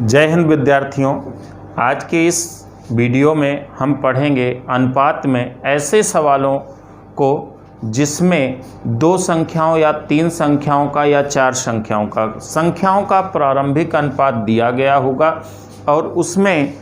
जय हिंद विद्यार्थियों। आज के इस वीडियो में हम पढ़ेंगे अनुपात में ऐसे सवालों को जिसमें दो संख्याओं या तीन संख्याओं का या चार संख्याओं का प्रारंभिक अनुपात दिया गया होगा और उसमें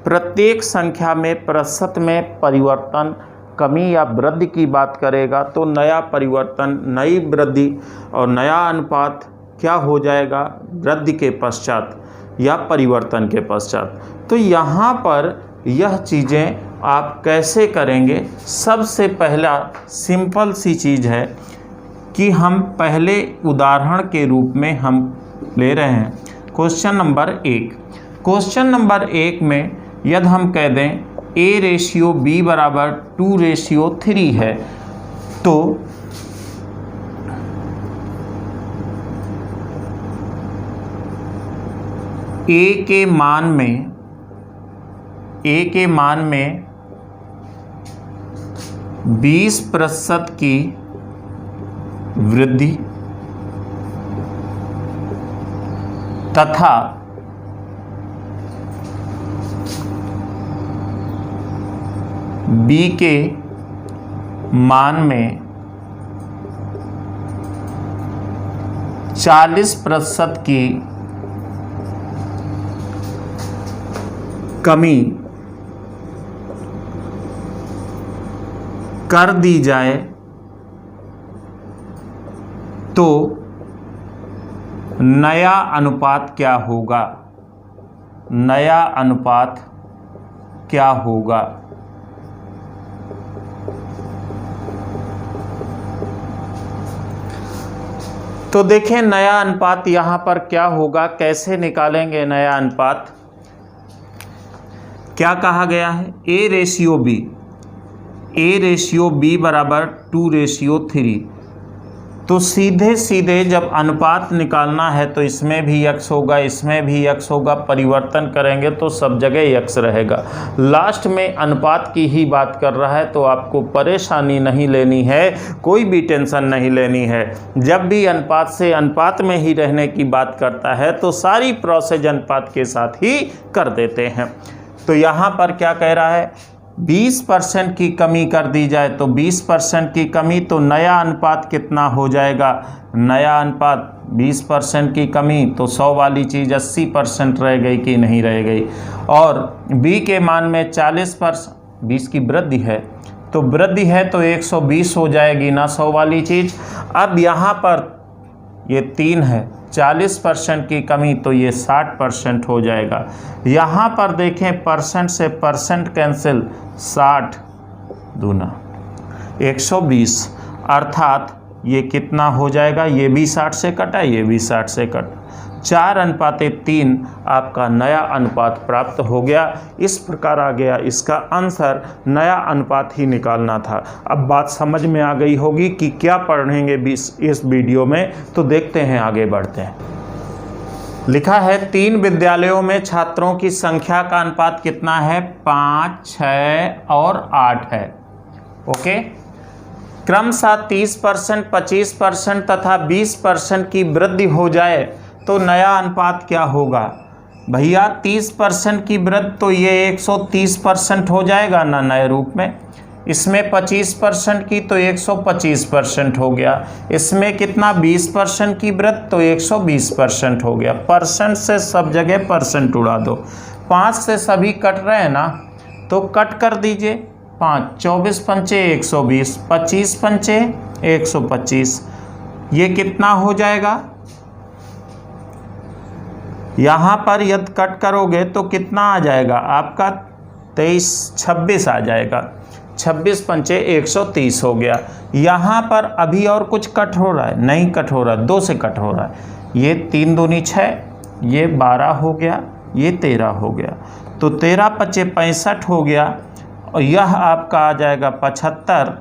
प्रत्येक संख्या में प्रतिशत में परिवर्तन कमी या वृद्धि की बात करेगा तो नया परिवर्तन, नई वृद्धि और नया अनुपात क्या हो जाएगा वृद्धि के पश्चात या परिवर्तन के पश्चात। तो यहाँ पर यह चीज़ें आप कैसे करेंगे, सबसे पहला सिंपल सी चीज़ है कि हम पहले उदाहरण के रूप में हम ले रहे हैं क्वेश्चन नंबर 1। क्वेश्चन नंबर 1 में यदि हम कह दें A/B बराबर 2/3 है तो A के मान में 20% की वृद्धि तथा B के मान में 40% की कमी कर दी जाए तो नया अनुपात क्या होगा, नया अनुपात क्या होगा। तो देखें नया अनुपात यहाँ पर क्या होगा, कैसे निकालेंगे नया अनुपात। क्या कहा गया है A/B बराबर 2/3। तो सीधे सीधे जब अनुपात निकालना है तो इसमें भी x होगा, इसमें भी x होगा, परिवर्तन करेंगे तो सब जगह x रहेगा। लास्ट में अनुपात की ही बात कर रहा है तो आपको परेशानी नहीं लेनी है, कोई भी टेंशन नहीं लेनी है। जब भी अनुपात से अनुपात में ही रहने की बात करता है तो सारी प्रोसेस अनुपात के साथ ही कर देते हैं। तो यहाँ पर क्या कह रहा है 20% की कमी कर दी जाए तो 20% की कमी, तो नया अनुपात कितना हो जाएगा, नया अनुपात 20% की कमी तो 100 वाली चीज़ 80% रह गई कि नहीं रह गई। और B के मान में 40%, 20 की वृद्धि है तो वृद्धि है तो 120 हो जाएगी ना 100 वाली चीज़। अब यहाँ पर ये 3 है, 40% की कमी तो ये 60% हो जाएगा। यहाँ पर देखें परसेंट से परसेंट कैंसिल, 60 दूना 120, अर्थात ये कितना हो जाएगा, ये भी 60 से कटा, ये भी 60 से कटा, 4:3 आपका नया अनुपात प्राप्त हो गया। इस प्रकार आ गया इसका आंसर, नया अनुपात ही निकालना था। अब बात समझ में आ गई होगी कि क्या पढ़ेंगे इस वीडियो में, तो देखते हैं आगे बढ़ते हैं। लिखा है 3 विद्यालयों में छात्रों की संख्या का अनुपात कितना है, 5, 6 और 8 है। ओके, क्रमशः 30%, 25% तथा 20% की वृद्धि हो जाए तो नया अनुपात क्या होगा। भैया 30% की वृद्धि तो ये 130% हो जाएगा ना नए रूप में। इसमें 25% की तो 125% हो गया। इसमें कितना 20% की वृद्धि तो 120% हो गया। परसेंट से सब जगह परसेंट उड़ा दो। 5 से सभी कट रहे हैं ना तो कट कर दीजिए। 5, 24 पंचे 120, 25 पंचे 125, ये कितना हो जाएगा। यहाँ पर यदि कट करोगे तो कितना आ जाएगा आपका 26 आ जाएगा। 26 पंचे 130 हो गया। यहाँ पर अभी और कुछ कट हो रहा है, नहीं कट हो रहा है, 2 से कट हो रहा है। ये 3 दूनी 6, ये 12 हो गया, ये 13 हो गया, तो 13 पंचे 65 हो गया। और यह आपका आ जाएगा 75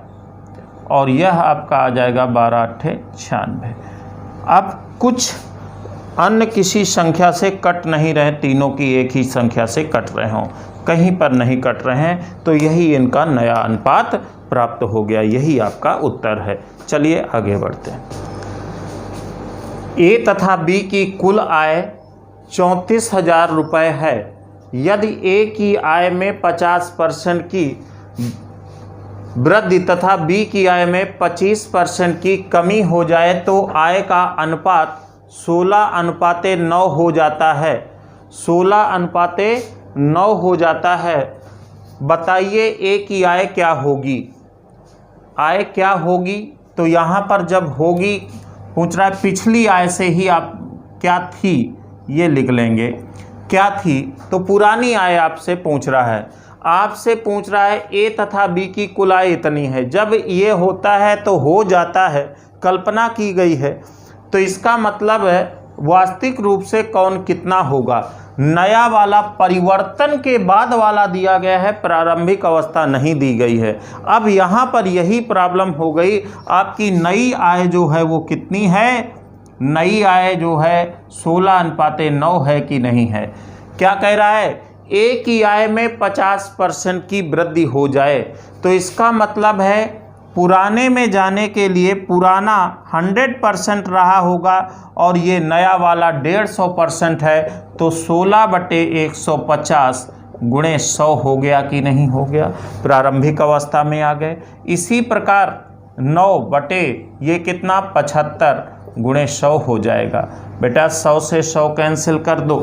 और यह आपका आ जाएगा 12 8 96। अब कुछ अन्य किसी संख्या से कट नहीं रहे, तीनों की एक ही संख्या से कट रहे हों, कहीं पर नहीं कट रहे हैं, तो यही इनका नया अनुपात प्राप्त हो गया। यही आपका उत्तर है। चलिए आगे बढ़ते हैं। ए तथा बी की कुल आय 34,000 रुपये है। यदि ए की आय में 50% की वृद्धि तथा बी की आय में 25% की कमी हो जाए तो आय का अनुपात 16:9 हो जाता है। 16:9 हो जाता है। बताइए ए की आय क्या होगी? आय क्या होगी? तो यहाँ पर जब होगी पूछ रहा है, पिछली आय से ही आप क्या थी ये लिख लेंगे। क्या थी? तो पुरानी आय आपसे पूछ रहा है। आपसे पूछ रहा है ए तथा बी की कुल आय इतनी है। जब ये होता है तो हो जाता है, कल्पना की गई है, तो इसका मतलब है वास्तविक रूप से कौन कितना होगा। नया वाला परिवर्तन के बाद वाला दिया गया है, प्रारंभिक अवस्था नहीं दी गई है। अब यहाँ पर यही प्रॉब्लम हो गई, आपकी नई आय जो है वो कितनी है? नई आय जो है 16:9 है कि नहीं है। क्या कह रहा है? ए की आय में 50% की वृद्धि हो जाए तो इसका मतलब है पुराने में जाने के लिए पुराना 100% रहा होगा और ये नया वाला 150% है, तो 16/150 गुणे 100 हो गया कि नहीं हो गया। प्रारंभिक अवस्था में आ गए। इसी प्रकार 9 ये कितना 75 गुणे 100 हो जाएगा। बेटा 100 से 100 कैंसिल कर दो।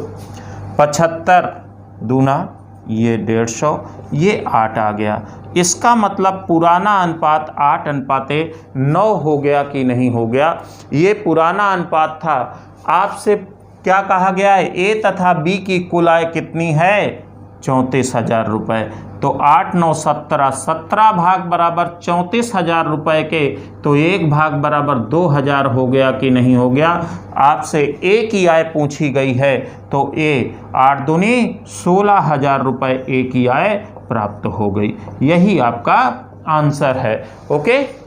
75 दूना ये 150, ये 8 आ गया। इसका मतलब पुराना अनुपात 8:9 हो गया कि नहीं हो गया। ये पुराना अनुपात था। आपसे क्या कहा गया है? ए तथा बी की कुल आय कितनी है? 34,000 रुपये। तो 8 9 17, 17 भाग बराबर 34,000 रुपये के, तो 1 भाग बराबर 2,000 हो गया कि नहीं हो गया। आपसे ए की आय पूछी गई है, तो ए 8 दूनी 16,000 रुपये ए की आय प्राप्त हो गई। यही आपका आंसर है। ओके,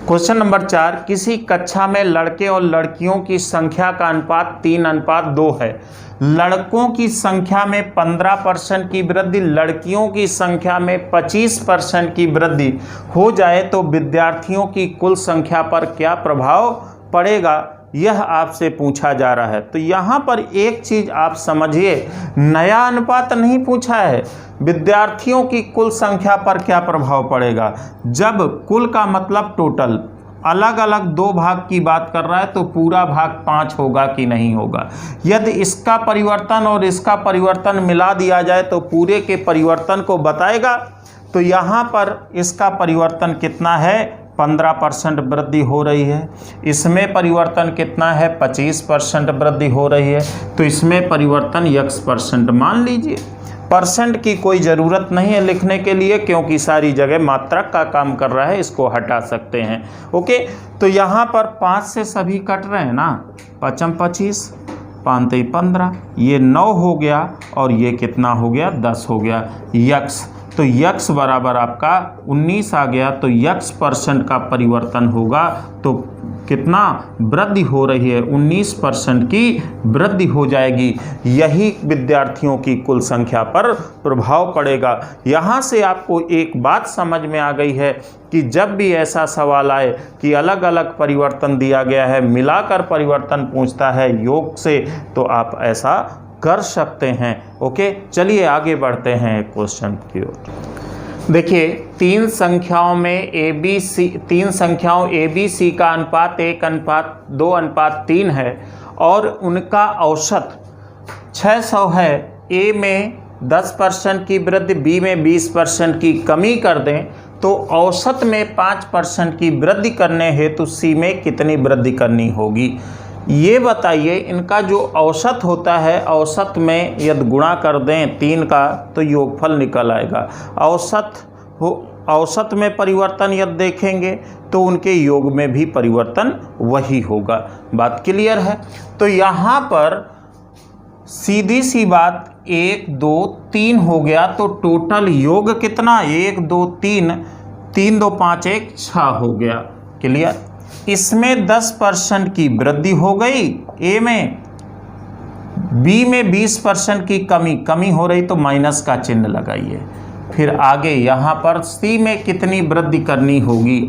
क्वेश्चन नंबर 4, किसी कक्षा में लड़के और लड़कियों की संख्या का अनुपात 3:2 है। लड़कों की संख्या में 15% की वृद्धि, लड़कियों की संख्या में 25% की वृद्धि हो जाए तो विद्यार्थियों की कुल संख्या पर क्या प्रभाव पड़ेगा, यह आपसे पूछा जा रहा है। तो यहाँ पर एक चीज़ आप समझिए, नया अनुपात नहीं पूछा है, विद्यार्थियों की कुल संख्या पर क्या प्रभाव पड़ेगा। जब कुल का मतलब टोटल, अलग अलग 2 भाग की बात कर रहा है तो पूरा भाग 5 होगा कि नहीं होगा। यदि इसका परिवर्तन और इसका परिवर्तन मिला दिया जाए तो पूरे के परिवर्तन को बताएगा। तो यहाँ पर इसका परिवर्तन कितना है? 15% वृद्धि हो रही है। इसमें परिवर्तन कितना है? 25% वृद्धि हो रही है। तो इसमें परिवर्तन x% मान लीजिए। परसेंट की कोई ज़रूरत नहीं है लिखने के लिए, क्योंकि सारी जगह मात्रक का काम कर रहा है, इसको हटा सकते हैं। ओके, तो यहाँ पर 5 से सभी कट रहे हैं ना, 5 25, 5 15, ये 9 हो गया और ये कितना हो गया? 10 हो गया। यक्स, तो यक्स बराबर आपका 19 आ गया। तो x% का परिवर्तन होगा तो कितना वृद्धि हो रही है? 19% की वृद्धि हो जाएगी। यही विद्यार्थियों की कुल संख्या पर प्रभाव पड़ेगा। यहाँ से आपको एक बात समझ में आ गई है कि जब भी ऐसा सवाल आए कि अलग अलग परिवर्तन दिया गया है, मिलाकर परिवर्तन पूछता है योग से, तो आप ऐसा कर सकते हैं। ओके, चलिए आगे बढ़ते हैं क्वेश्चन की ओर। देखिए, 3 संख्याओं ए बी सी का अनुपात 1:2:3 है और उनका औसत 600 है। ए में 10% की वृद्धि, बी में 20% की कमी कर दें तो औसत में 5% की वृद्धि करने हेतु सी में कितनी वृद्धि करनी होगी, ये बताइए। इनका जो औसत होता है, औसत में यदि गुणा कर दें 3 का तो योगफल निकल आएगा। औसत में परिवर्तन यदि देखेंगे तो उनके योग में भी परिवर्तन वही होगा। बात क्लियर है? तो यहाँ पर सीधी सी बात 1 2 3 हो गया, तो टोटल योग कितना? 1 2 3, 3 2 5 1 6 हो गया। क्लियर? इसमें 10% की वृद्धि हो गई ए में, बी में 20% की कमी हो रही तो माइनस का चिन्ह लगाइए। फिर आगे यहाँ पर सी में कितनी वृद्धि करनी होगी,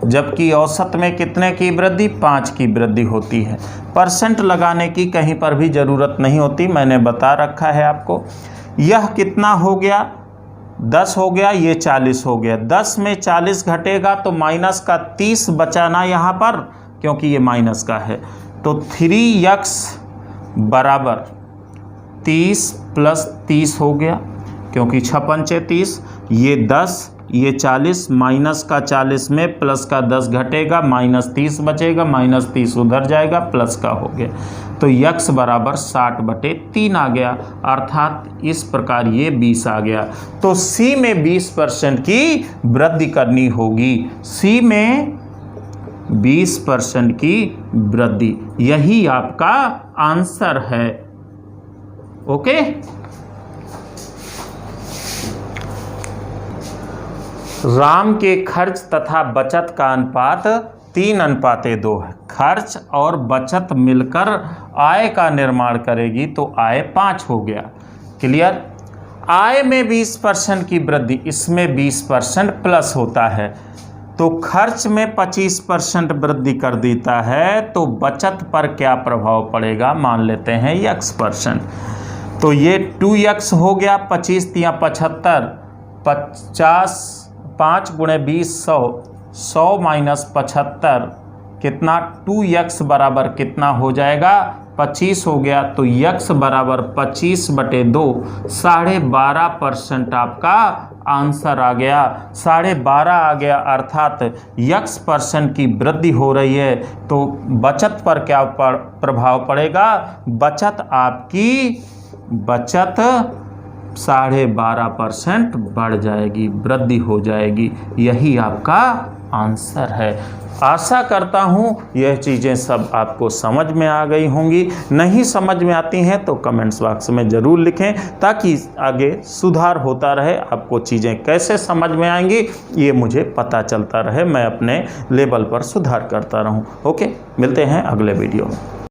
जबकि औसत में कितने की वृद्धि? 5 की वृद्धि होती है। परसेंट लगाने की कहीं पर भी ज़रूरत नहीं होती, मैंने बता रखा है आपको। यह कितना हो गया? 10 हो गया, ये 40 हो गया। 10 में 40 घटेगा तो माइनस का 30 बचाना यहाँ पर, क्योंकि ये माइनस का है। तो 3x बराबर 30 प्लस 30 हो गया, क्योंकि 6 पंचे 30, ये 10, ये 40, माइनस का 40 में प्लस का 10 घटेगा, माइनस 30 बचेगा, माइनस 30 उधर जाएगा, प्लस का हो गया। तो x बराबर 60/3 आ गया, अर्थात इस प्रकार ये 20 आ गया। तो C में 20% की वृद्धि करनी होगी। C में 20% की वृद्धि, यही आपका आंसर है। ओके, राम के खर्च तथा बचत का अनुपात 3:2 है। खर्च और बचत मिलकर आय का निर्माण करेगी, तो आय 5 हो गया। क्लियर? आय में 20% की वृद्धि, इसमें 20% प्लस होता है, तो खर्च में 25% वृद्धि कर देता है, तो बचत पर क्या प्रभाव पड़ेगा? मान लेते हैं x%। तो ये 2x हो गया, 25 × 75, 50, 5 × 20 100, 100 माइनस 75 कितना? 2x बराबर कितना हो जाएगा? 25 हो गया। तो x बराबर 25/2, 12.5% आपका आंसर आ गया। 12.5 आ गया, अर्थात x% की वृद्धि हो रही है, तो बचत पर क्या प्रभाव पड़ेगा? बचत आपकी 12.5% बढ़ जाएगी, वृद्धि हो जाएगी। यही आपका आंसर है। आशा करता हूँ यह चीज़ें सब आपको समझ में आ गई होंगी। नहीं समझ में आती हैं तो कमेंट्स बॉक्स में ज़रूर लिखें, ताकि आगे सुधार होता रहे। आपको चीज़ें कैसे समझ में आएंगी ये मुझे पता चलता रहे, मैं अपने लेवल पर सुधार करता रहूँ। ओके, मिलते हैं अगले वीडियो में।